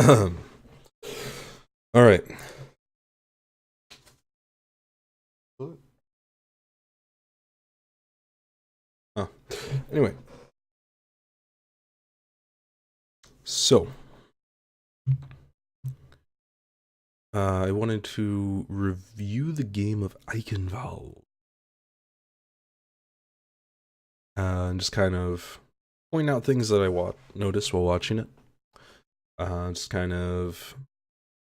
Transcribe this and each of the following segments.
All right. Oh. Anyway, so I wanted to review the game of Eichenwald and just kind of point out things that I noticed while watching it. Just kind of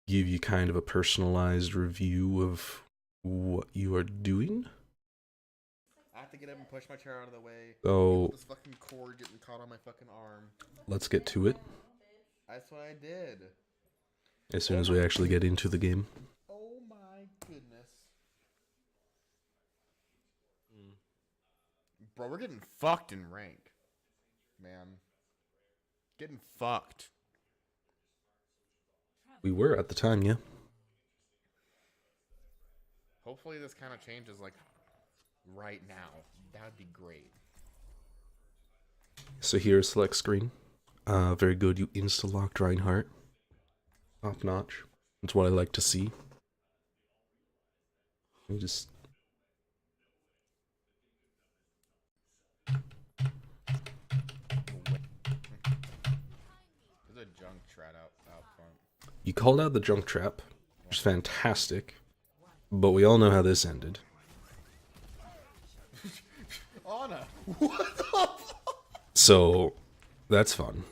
give you kind of a personalized review of what you are doing. I have to get up and push my chair out of the way. So This fucking cord getting caught on my fucking arm. let's get to it That's what I did. as soon as we actually get into the game. Oh my goodness. Bro, we're getting fucked in rank. Man. Getting fucked. We were at the time, yeah. Hopefully this kind of changes, like, right now. That would be great. So here's select screen. Very good. You insta-locked Reinhardt. Top notch. That's what I like to see. Let me just... There's a junk trap out front. You called out the junk trap, which is fantastic. But we all know how this ended. Anna! What the fuck? So, that's fun.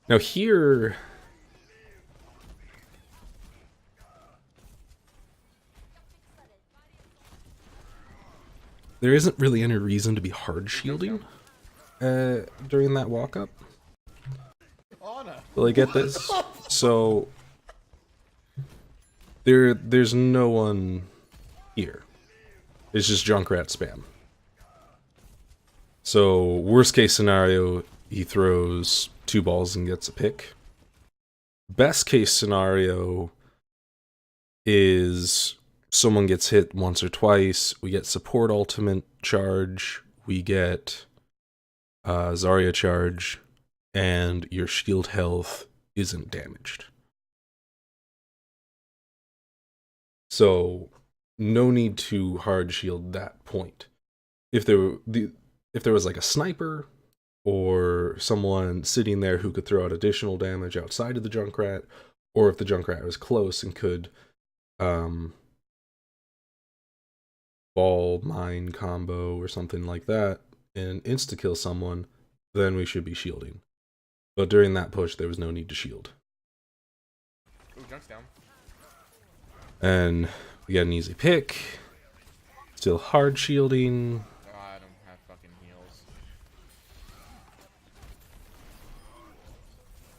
Now here... there isn't really any reason to be hard shielding during that walk-up. Anna! Will I get this? So... There's no one here. It's just Junkrat spam. So, worst case scenario, he throws 2 balls and gets a pick. Best case scenario is someone gets hit once or twice, we get support ultimate charge, we get Zarya charge, and your shield health isn't damaged. So, no need to hard shield that point. If there was like a sniper or someone sitting there who could throw out additional damage outside of the Junkrat, or if the Junkrat was close and could ball mine combo or something like that and insta kill someone, then we should be shielding. But during that push, there was no need to shield. Ooh, junk's down. And we got an easy pick. Still hard shielding. Oh, I don't have fucking heals.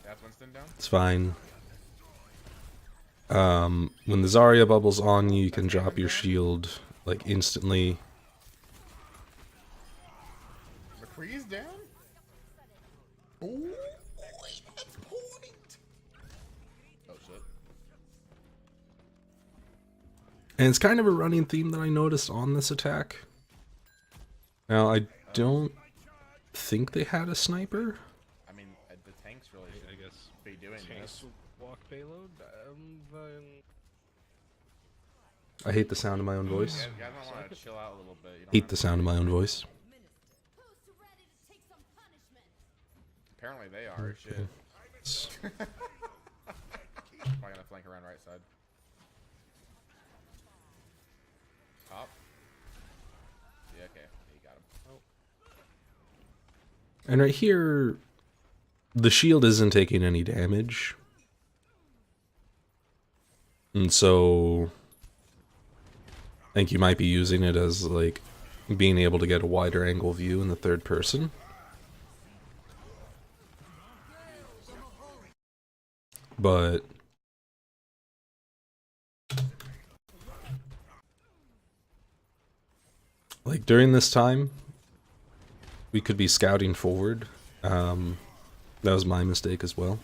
That's Winston down? It's fine. When the Zarya bubble's on you, you can drop your shield like instantly. McCree's down? Ooh, that's point! Oh shit. And it's kind of a running theme that I noticed on this attack. Now, I don't think they had a sniper. I mean, the tanks really should, I guess, be doing this. Walk payload. I hate the sound of my own voice. You guys might want to chill out a little bit. You don't Hate have the to- sound of my own voice. Apparently they are. Shit. It's- Probably gonna flank around right side. Top. Yeah, okay. Yeah, you got him. Oh. And right here, the shield isn't taking any damage. And so, I think you might be using it as, like, being able to get a wider angle view in the third person. But like during this time, we could be scouting forward. That was my mistake as well.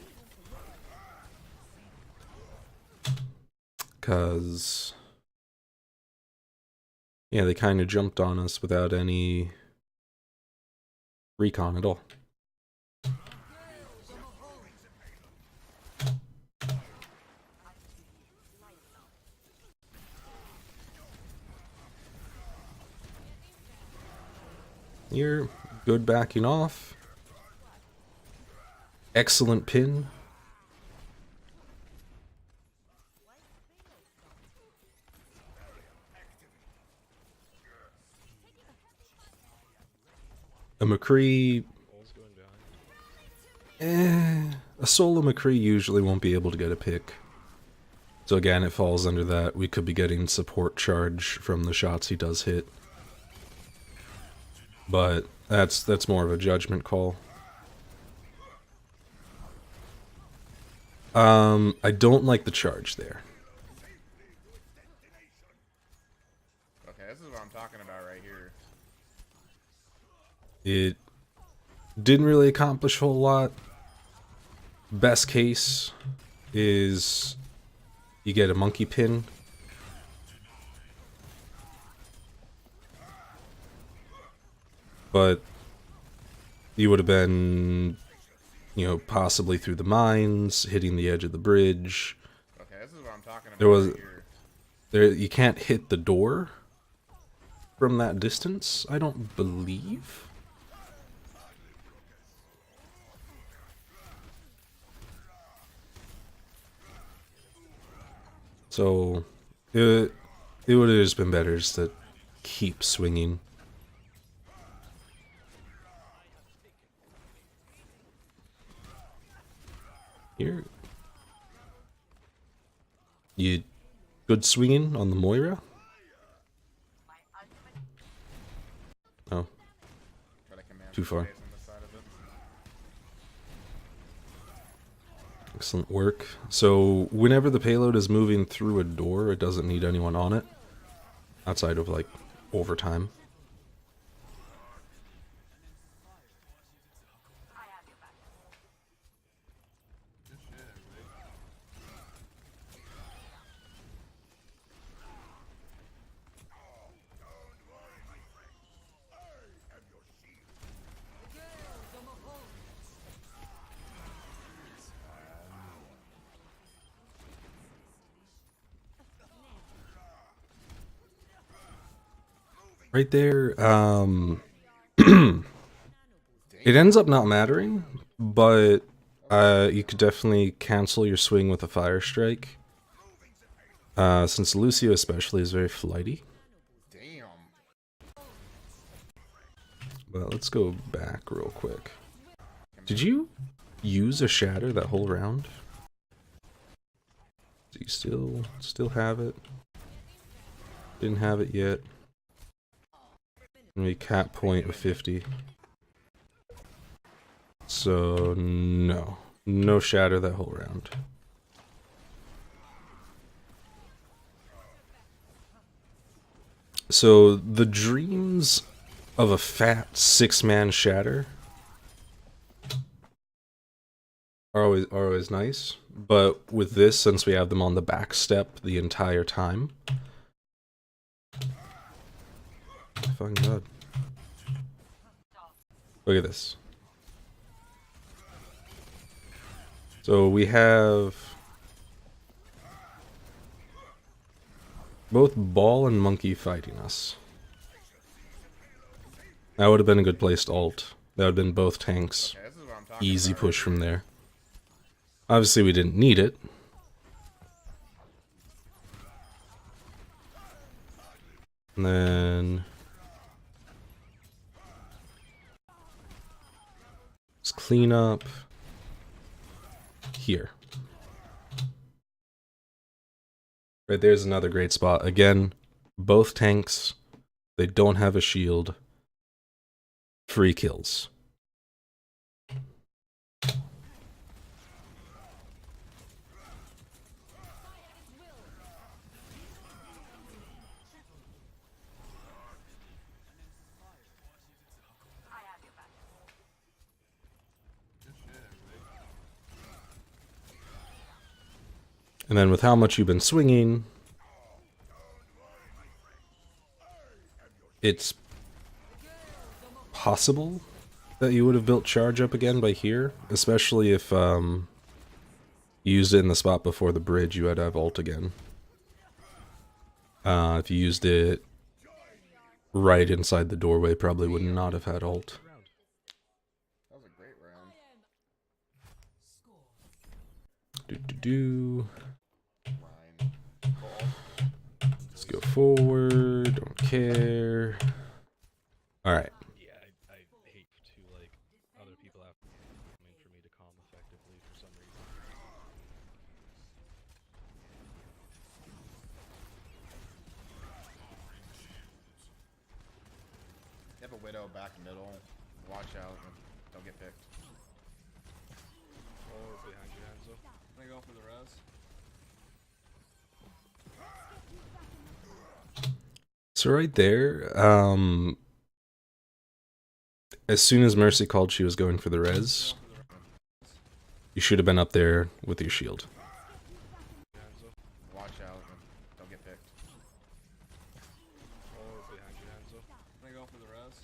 Because, yeah, they kind of jumped on us without any recon at all. Here, good backing off. Excellent pin. A McCree... a solo McCree usually won't be able to get a pick. So again, it falls under that. We could be getting support charge from the shots he does hit. But that's more of a judgment call. I don't like the charge there. Okay, this is what I'm talking about right here. It didn't really accomplish a whole lot. Best case is you get a monkey pin. But you would have been, you know, possibly through the mines, hitting the edge of the bridge. Okay, this is what I'm talking about There was right here. there you can't hit the door from that distance, I don't believe. So it would have just been better just to keep swinging. Here. You good swinging on the Moira? Oh, But I command too far. space on the side of it. Excellent work. So whenever the payload is moving through a door, it doesn't need anyone on it. Outside of, like, overtime. Right there, it ends up not mattering, but you could definitely cancel your swing with a fire strike. Since Lucio especially is very flighty. Damn. But let's go back real quick. Did you use a shatter that whole round? Do you still have it? Didn't have it yet. Maybe cap point of 50. So no shatter that whole round. So the dreams of a fat 6-man shatter are always nice, but with this, since we have them on the back step the entire time, fucking god. Look at this. So we have both Ball and Monkey fighting us. That would have been a good place to ult. That would have been both tanks. Okay, this is what I'm talking Easy about push right from here. there. Obviously we didn't need it. And then let's clean up here. Right there's another great spot. Again, both tanks, they don't have a shield. Free kills. And then with how much you've been swinging, it's possible that you would have built charge up again by here, especially if you used it in the spot before the bridge, you had to have ult again. If you used it right inside the doorway probably would not have had ult. That was a great round. Do. Rein. Let's go forward. Don't care. All right. Yeah, I hate to like other people have coming for me to calm effectively for some reason. You have a Widow back middle. Watch out. Don't get picked. Oh, behind you, Enzo. Gonna go for the res. So right there, as soon as Mercy called she was going for the res, you should have been up there with your shield. Enzo. Watch out. Don't get picked. Oh, behind you, Enzo. Gonna go for the res.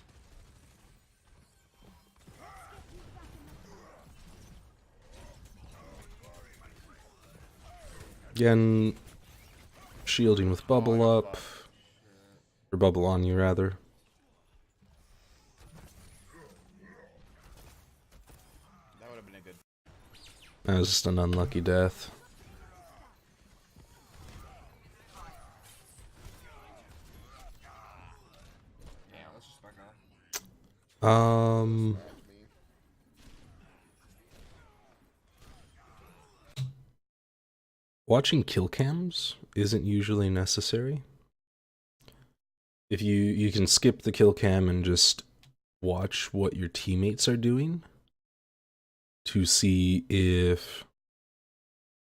Again, shielding with bubble up. Or bubble on you, rather. That would have been a good. That was just an unlucky death. Yeah, let's just back off. Watching kill cams isn't usually necessary. If you can skip the kill cam and just watch what your teammates are doing to see if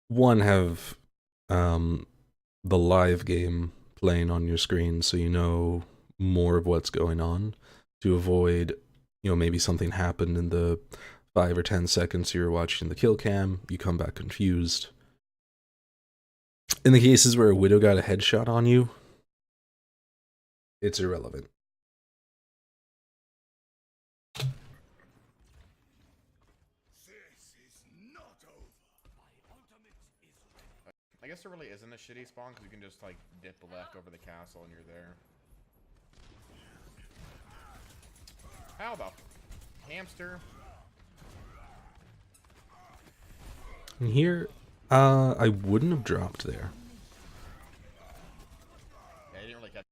one have the live game playing on your screen so you know more of what's going on, to avoid, you know, maybe something happened in the 5 or 10 seconds you're watching the kill cam, you come back confused. In the cases where a Widow got a headshot on you, it's irrelevant. I guess there really isn't a shitty spawn because you can just like dip left over the castle and you're there. How the hamster? And here, I wouldn't have dropped there. Yeah, you didn't really catch.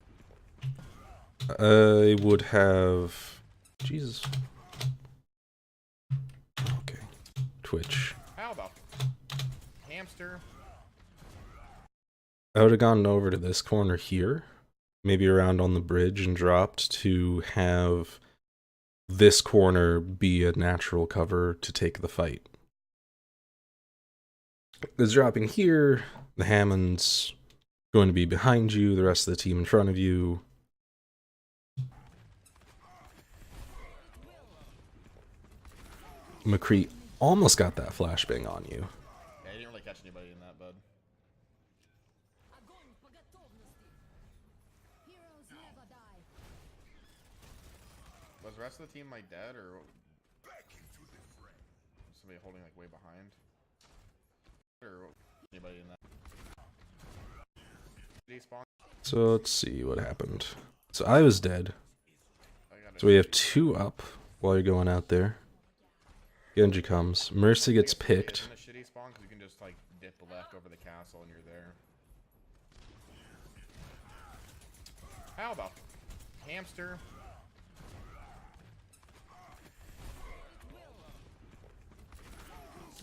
I would have... Jesus. Okay. Twitch. How the hamster? I would have gone over to this corner here, maybe around on the bridge, and dropped to have this corner be a natural cover to take the fight. Because dropping here, the Hammond's going to be behind you, the rest of the team in front of you. McCree almost got that flashbang on you. Yeah, you didn't really catch anybody in that, bud. Was the rest of the team like dead or somebody holding like way behind? Or anybody in that? Did he spawn? So let's see what happened. So I was dead. I got So we have 2 up while you're going out there. Genji comes. Mercy gets picked. Isn't a shitty spawn because you can just like dip left over the castle and you're there. How the hamster?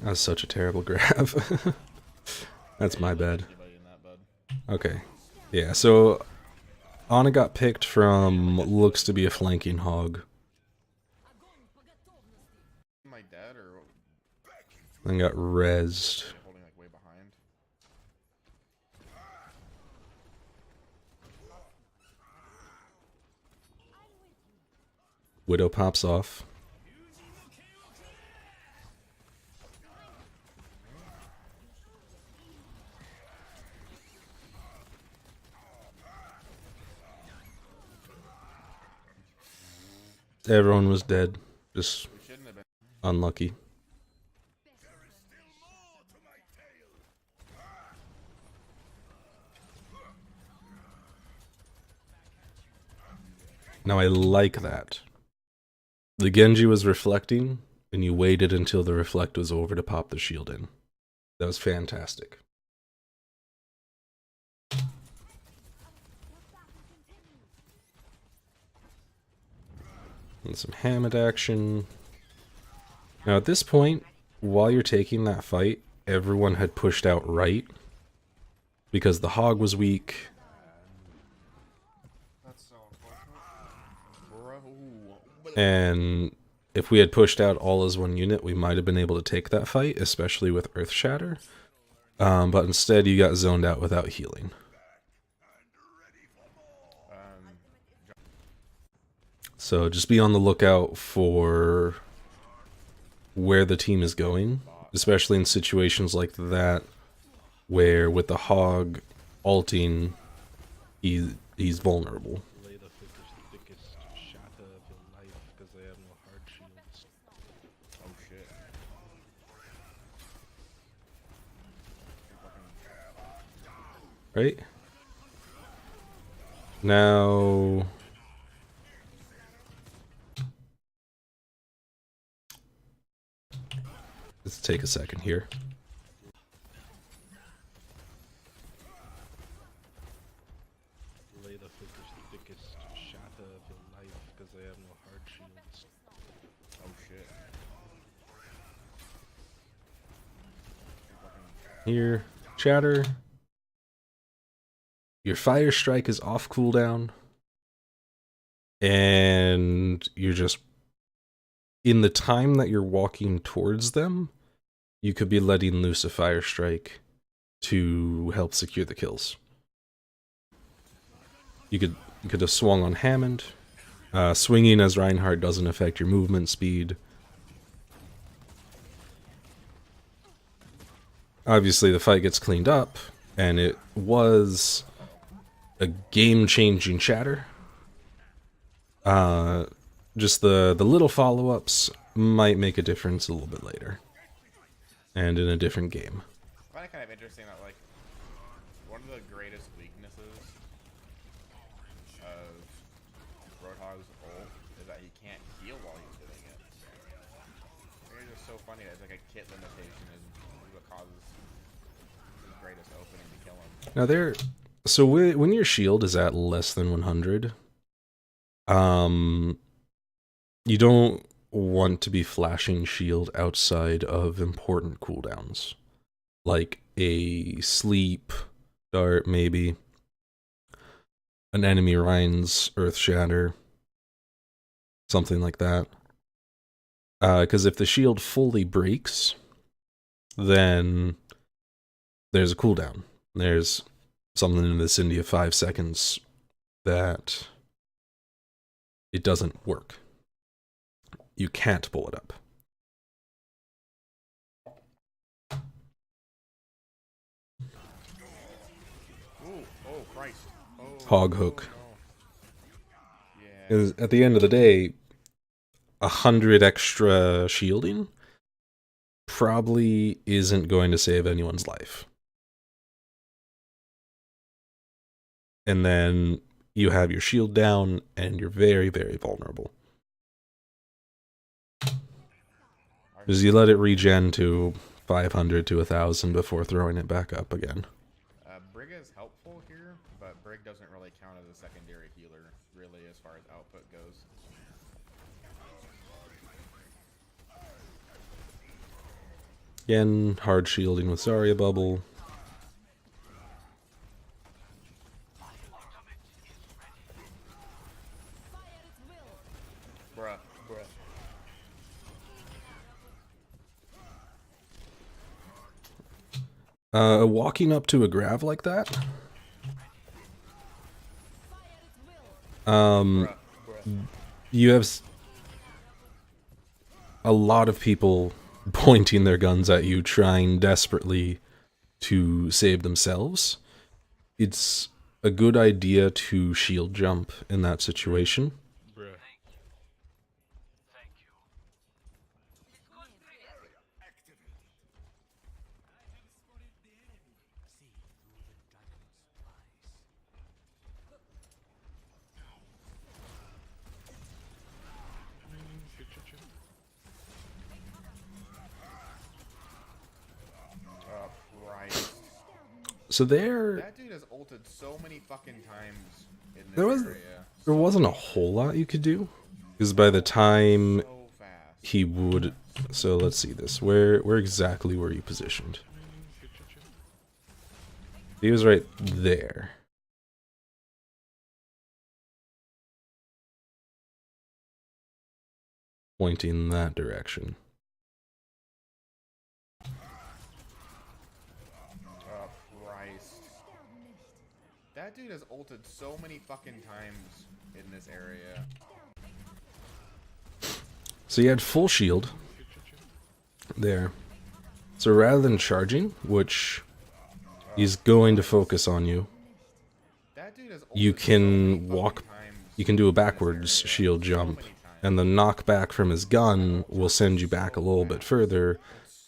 That was such a terrible grab. That's my bad. Anybody in that, bud? Okay. Yeah, so Ana got picked from what looks to be a flanking hog. Am I dead or Then got rezzed. holding like way behind? Widow pops off. Everyone was dead. Just We shouldn't have been. unlucky. Now I like that. The Genji was reflecting, and you waited until the reflect was over to pop the shield in. That was fantastic. And some Hammond action. Now at this point, while you're taking that fight, everyone had pushed out right. Because the Hog was weak. That's so unfortunate. Bro. And if we had pushed out all as one unit, we might have been able to take that fight, especially with Earth Shatter. But instead, you got zoned out without healing. So just be on the lookout for where the team is going, especially in situations like that, where with the Hog ulting, he's vulnerable. Lay the thickest shatter of your life because they have no hard shields. Oh shit. Right? Now... let's take a second here. Lay the thickest shatter of your life because they have no hard shields. Oh shit. Here, Chatter. Your Fire Strike is off cooldown. And you're just... in the time that you're walking towards them, you could be letting loose a Fire Strike to help secure the kills. You could have swung on Hammond. Swinging as Reinhardt doesn't affect your movement speed. Obviously, the fight gets cleaned up, and it was a game-changing Shatter. Just the little follow-ups might make a difference a little bit later. And in a different game. I find it kind of interesting that, like, one of the greatest weaknesses of Roadhog's ult is that he can't heal while he's doing it. It's just so funny that it's like a kit limitation is what causes his greatest opening to kill him. Now so when your shield is at less than 100, you don't want to be flashing shield outside of important cooldowns. Like a sleep dart, maybe. An enemy Rein's Earth Shatter. Something like that. Because if the shield fully breaks, then there's a cooldown. There's something in the vicinity of 5 seconds that it doesn't work. You can't pull it up. Ooh, oh Christ. Oh, Hog hook. no. Yeah. At the end of the day, 100 extra shielding probably isn't going to save anyone's life. And then you have your shield down, and you're very, very vulnerable. Because you let it regen to 500 to 1,000 before throwing it back up again. Brig is helpful here, but Brig doesn't really count as a secondary healer, really, as far as output goes. Again, hard shielding with Zarya Bubble. Bruh. Walking up to a grav like that, you have a lot of people pointing their guns at you, trying desperately to save themselves. It's a good idea to shield jump in that situation. Bruh. So That dude has ulted so many fucking times in this area. there wasn't a whole lot you could do, because by the time So fast. he would, so let's see this. Where exactly were you positioned? He was right there. Pointing that direction. Oh, Christ. That dude has ulted so many fucking times in this area. So you had full shield there. So rather than charging, which he's going to focus on you, That dude has you ulted so many can fucking walk, times you can do a in this backwards area. shield So jump, many times. and the knockback from his gun will send you back a little bit further,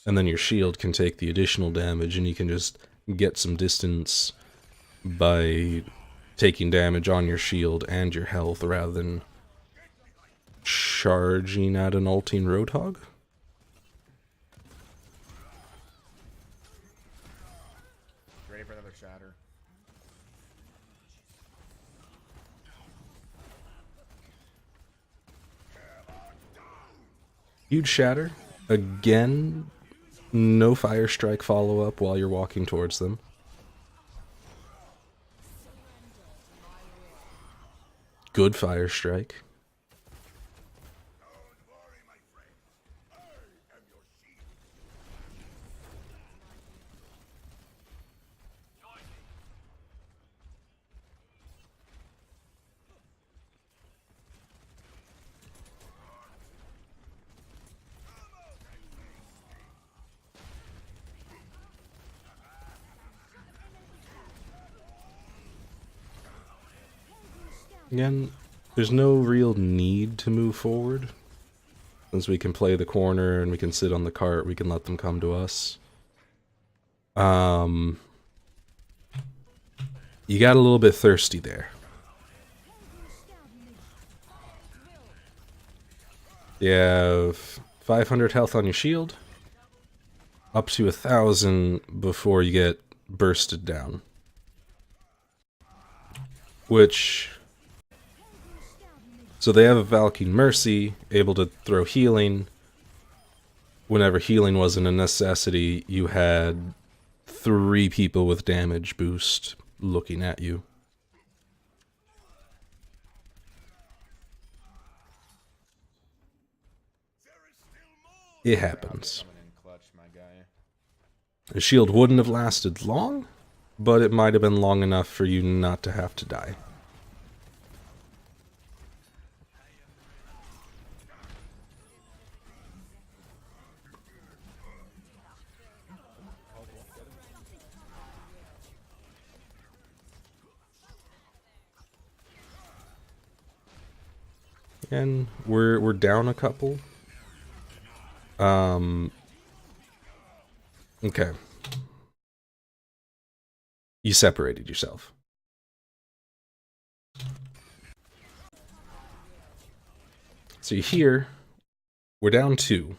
and then your shield can take the additional damage, and you can just get some distance by taking damage on your shield and your health rather than charging at an ulting Roadhog. Ready for another shatter. Huge shatter. Again, no fire strike follow-up while you're walking towards them. Good fire strike. Again, there's no real need to move forward. Since we can play the corner and we can sit on the cart, we can let them come to us. You got a little bit thirsty there. You have 500 health on your shield, up to 1,000 before you get bursted down. Which... So they have a Valkyrie Mercy, able to throw healing. Whenever healing wasn't a necessity, you had 3 people with damage boost looking at you. It happens. Coming in clutch, my guy. The shield wouldn't have lasted long, but it might have been long enough for you not to have to die. And we're down a couple. Okay. You separated yourself. So here, we're down 2.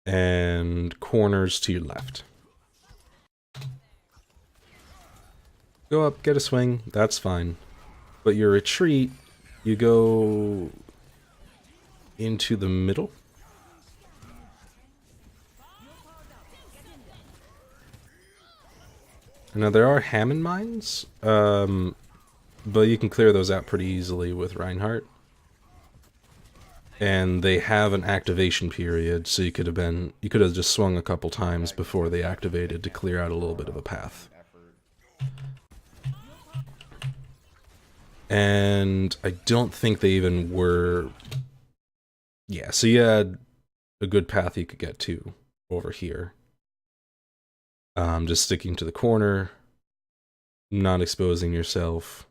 And corners to your left. Go up, get a swing, that's fine. But your retreat, you go into the middle. Now there are Hammond mines, but you can clear those out pretty easily with Reinhardt. And they have an activation period, so you could have just swung a couple times before they activated to clear out a little bit of a path. And I don't think they even were... Yeah, so you had a good path you could get to over here. Just sticking to the corner, not exposing yourself,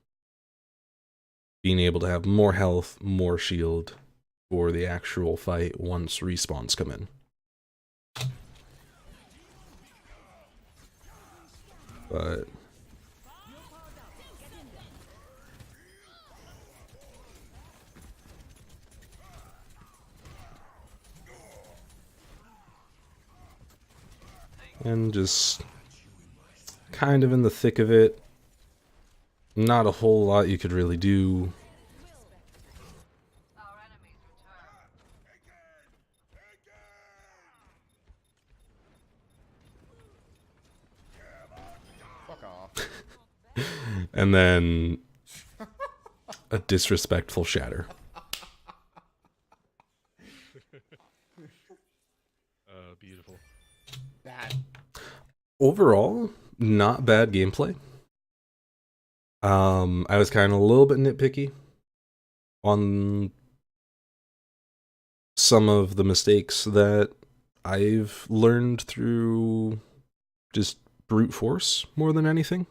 being able to have more health, more shield for the actual fight once respawns come in. But... And just kind of in the thick of it. Not a whole lot you could really do. Fuck off. And then a disrespectful shatter. Beautiful. That. Overall, not bad gameplay. I was kind of a little bit nitpicky on some of the mistakes that I've learned through just brute force more than anything.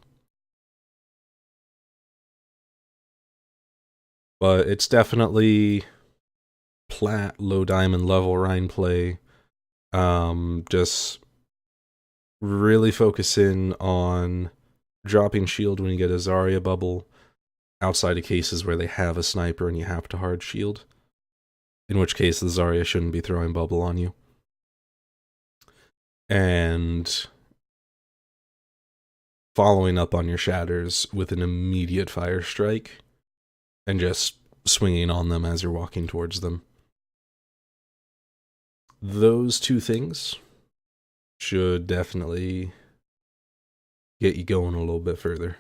But it's definitely plat, low diamond level Rein play. Just really focusing on dropping shield when you get a Zarya bubble outside of cases where they have a sniper and you have to hard shield. In which case the Zarya shouldn't be throwing bubble on you. And following up on your shatters with an immediate fire strike and just swinging on them as you're walking towards them. Those two things should definitely get you going a little bit further.